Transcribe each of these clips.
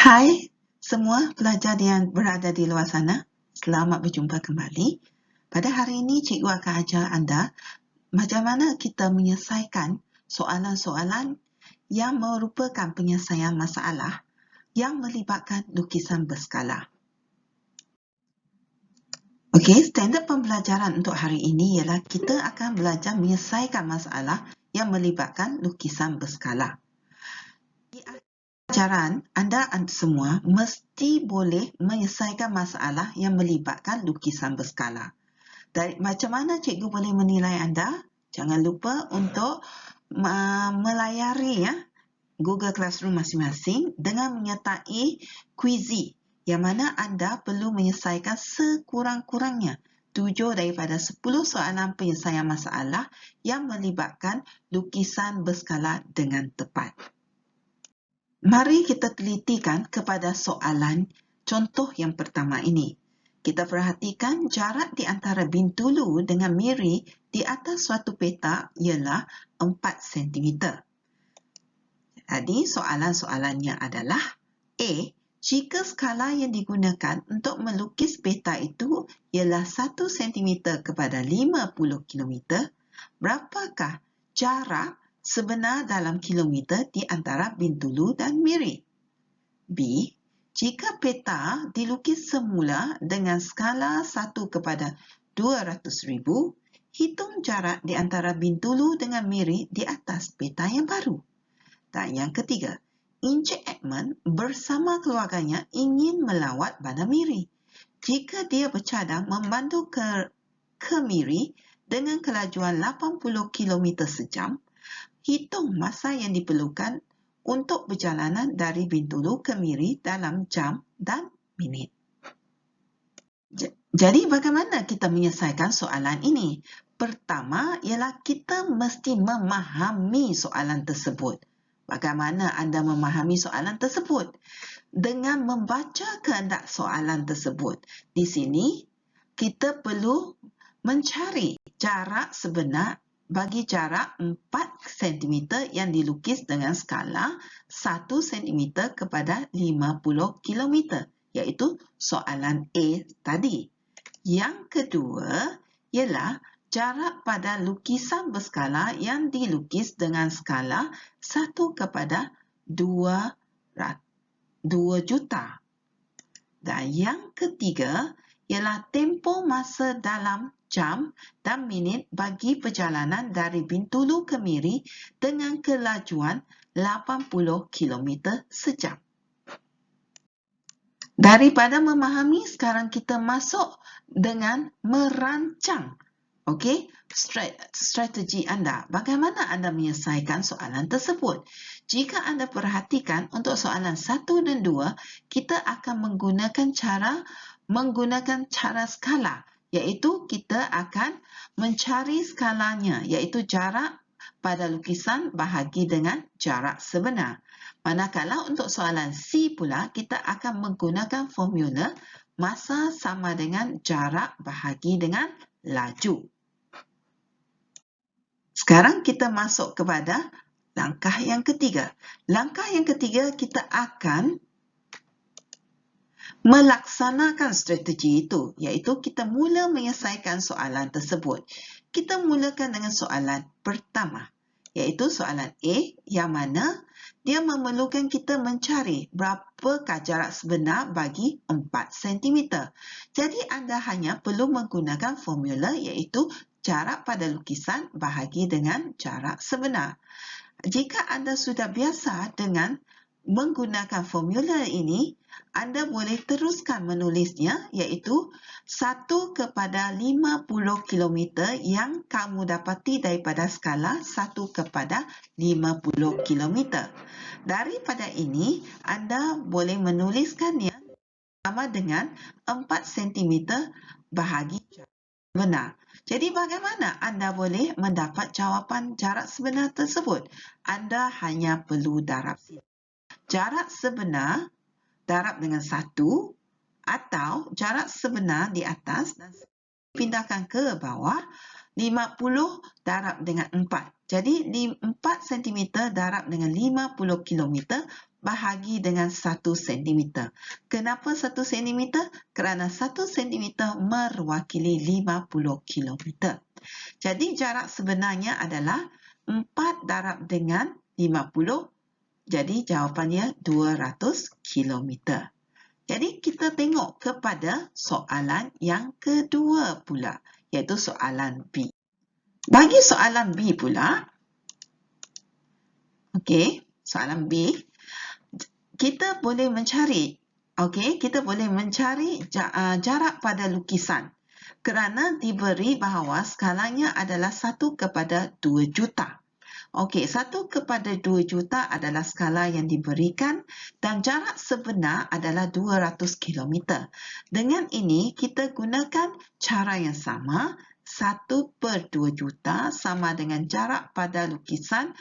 Hai semua pelajar yang berada di luar sana, selamat berjumpa kembali. Pada hari ini cikgu akan ajar anda macam mana kita menyelesaikan soalan-soalan yang merupakan penyelesaian masalah yang melibatkan lukisan berskala. Okey, standard pembelajaran untuk hari ini ialah kita akan belajar menyelesaikan masalah yang melibatkan lukisan berskala. Di akhir pelajaran, anda semua mesti boleh menyelesaikan masalah yang melibatkan lukisan berskala. Macam mana cikgu boleh menilai anda? Jangan lupa untuk melayari Google Classroom masing-masing dengan menyertai kuizi yang mana anda perlu menyelesaikan sekurang-kurangnya 7 daripada 10 soalan penyelesaian masalah yang melibatkan lukisan berskala dengan tepat. Mari kita telitikan kepada soalan contoh yang pertama ini. Kita perhatikan jarak di antara Bintulu dengan Miri di atas suatu peta ialah 4 cm. Jadi soalan-soalannya adalah A. Jika skala yang digunakan untuk melukis peta itu ialah 1 cm kepada 50 km, berapakah jarak sebenar dalam kilometer di antara Bintulu dan Miri? B. Jika peta dilukis semula dengan skala 1 kepada 200,000, hitung jarak di antara Bintulu dengan Miri di atas peta yang baru. Dan yang ketiga, Encik Edmund bersama keluarganya ingin melawat Bandar Miri. Jika dia bercadang memandu ke Miri dengan kelajuan 80 km sejam, hitung masa yang diperlukan untuk perjalanan dari Bintulu ke Miri dalam jam dan minit. Jadi bagaimana kita menyelesaikan soalan ini? Pertama ialah kita mesti memahami soalan tersebut. Bagaimana anda memahami soalan tersebut? Dengan membaca kehendak soalan tersebut. Di sini kita perlu mencari jarak sebenar bagi jarak 4 cm yang dilukis dengan skala 1 cm kepada 50 km, iaitu soalan A tadi. Yang kedua ialah jarak pada lukisan berskala yang dilukis dengan skala 1 kepada 2 juta. Dan yang ketiga ialah tempoh masa dalam jam dan minit bagi perjalanan dari Bintulu ke Miri dengan kelajuan 80 km sejam. Daripada memahami, sekarang kita masuk dengan merancang. Okey, strategi anda. Bagaimana anda menyelesaikan soalan tersebut? Jika anda perhatikan untuk soalan 1 dan 2, kita akan menggunakan cara skala, iaitu kita akan mencari skalanya, iaitu jarak pada lukisan bahagi dengan jarak sebenar. Manakala untuk soalan C pula, kita akan menggunakan formula masa sama dengan jarak bahagi dengan laju. Sekarang kita masuk kepada langkah yang ketiga. Langkah yang ketiga, kita akan melaksanakan strategi itu, iaitu kita mula menyelesaikan soalan tersebut. Kita mulakan dengan soalan pertama, iaitu soalan A yang mana dia memerlukan kita mencari berapakah jarak sebenar bagi 4 cm. Jadi anda hanya perlu menggunakan formula iaitu jarak pada lukisan bahagi dengan jarak sebenar. Jika anda sudah biasa dengan menggunakan formula ini, anda boleh teruskan menulisnya iaitu 1 kepada 50 km yang kamu dapati daripada skala 1 kepada 50 km. Daripada ini, anda boleh menuliskannya sama dengan 4 cm bahagi jarak sebenar. Jadi bagaimana anda boleh mendapat jawapan jarak sebenar tersebut? Anda hanya perlu darab jarak sebenar darab dengan 1 atau jarak sebenar di atas dan pindahkan ke bawah 50 darab dengan 4. Jadi 4 cm darab dengan 50 km bahagi dengan 1 cm. Kenapa 1 cm? Kerana 1 cm mewakili 50 km. Jadi jarak sebenarnya adalah 4 darab dengan 50. Jadi jawapannya 200 km. Jadi kita tengok kepada soalan yang kedua pula, iaitu soalan B. Bagi soalan B pula, okey, soalan B, kita boleh mencari, jarak pada lukisan kerana diberi bahawa skalanya adalah 1:2 juta. Okey, 1:2 juta adalah skala yang diberikan dan jarak sebenar adalah 200 km. Dengan ini, kita gunakan cara yang sama, 1/2 juta sama dengan jarak pada lukisan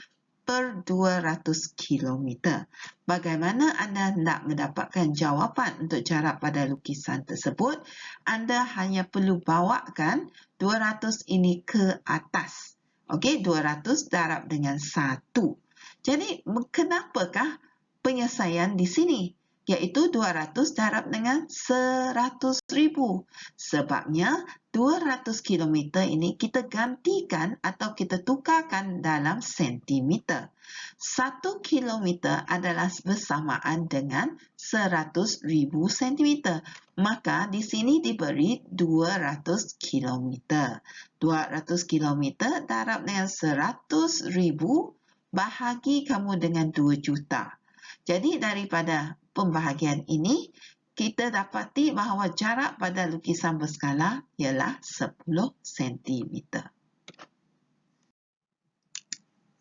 per 200 km. Bagaimana anda nak mendapatkan jawapan untuk jarak pada lukisan tersebut? Anda hanya perlu bawakan 200 ini ke atas. Okey, 200 darab dengan 1. Jadi, kenapakah penyelesaian di sini? Iaitu 200 darab dengan 100,000. Sebabnya, 200 km ini kita gantikan atau kita tukarkan dalam sentimeter. 1 km adalah bersamaan dengan 100,000 cm. Maka di sini diberi 200 km. 200 km darab dengan 100,000 bahagi kamu dengan 2 juta. Jadi daripada pembahagian ini, kita dapati bahawa jarak pada lukisan berskala ialah 10 cm.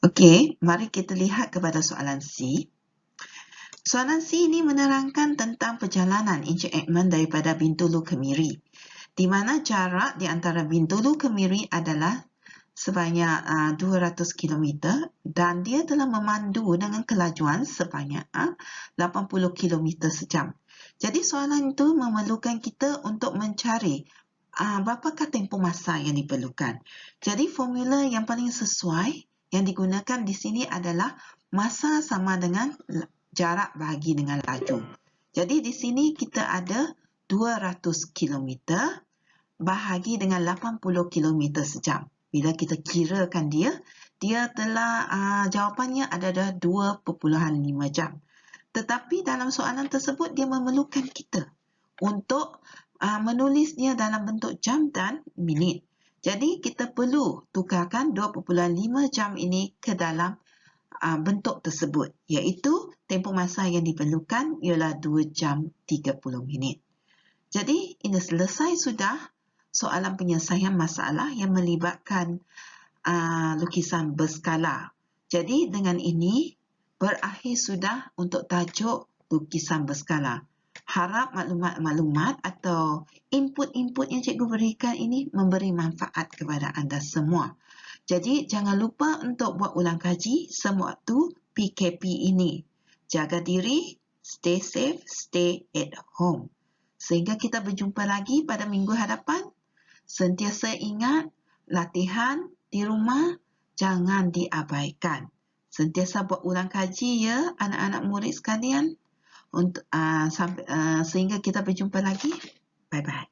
Okey, mari kita lihat kepada soalan C. Soalan C ini menerangkan tentang perjalanan Encik Edmund daripada Bintulu ke Miri, di mana jarak di antara Bintulu ke Miri adalah sebanyak 200 km dan dia telah memandu dengan kelajuan sebanyak 80 km sejam. Jadi soalan itu memerlukan kita untuk mencari berapakah tempoh masa yang diperlukan. Jadi formula yang paling sesuai yang digunakan di sini adalah masa sama dengan jarak bahagi dengan laju. Jadi di sini kita ada 200 km bahagi dengan 80 km sejam. Bila kita kirakan dia telah jawapannya adalah 2.5 jam. Tetapi dalam soalan tersebut dia memerlukan kita untuk menulisnya dalam bentuk jam dan minit. Jadi kita perlu tukarkan 2.5 jam ini ke dalam bentuk tersebut, iaitu tempoh masa yang diperlukan ialah 2 jam 30 minit. Jadi ini selesai sudah soalan penyelesaian masalah yang melibatkan lukisan berskala. Jadi dengan ini berakhir sudah untuk tajuk lukisan berskala. Harap maklumat-maklumat atau input-input yang cikgu berikan ini memberi manfaat kepada anda semua. Jadi jangan lupa untuk buat ulang kaji sewaktu PKP ini. Jaga diri, stay safe, stay at home. Sehingga kita berjumpa lagi pada minggu hadapan. Sentiasa ingat, latihan di rumah jangan diabaikan. Sentiasa buat ulang kaji ya anak-anak murid sekalian. Sehingga kita berjumpa lagi. Bye-bye.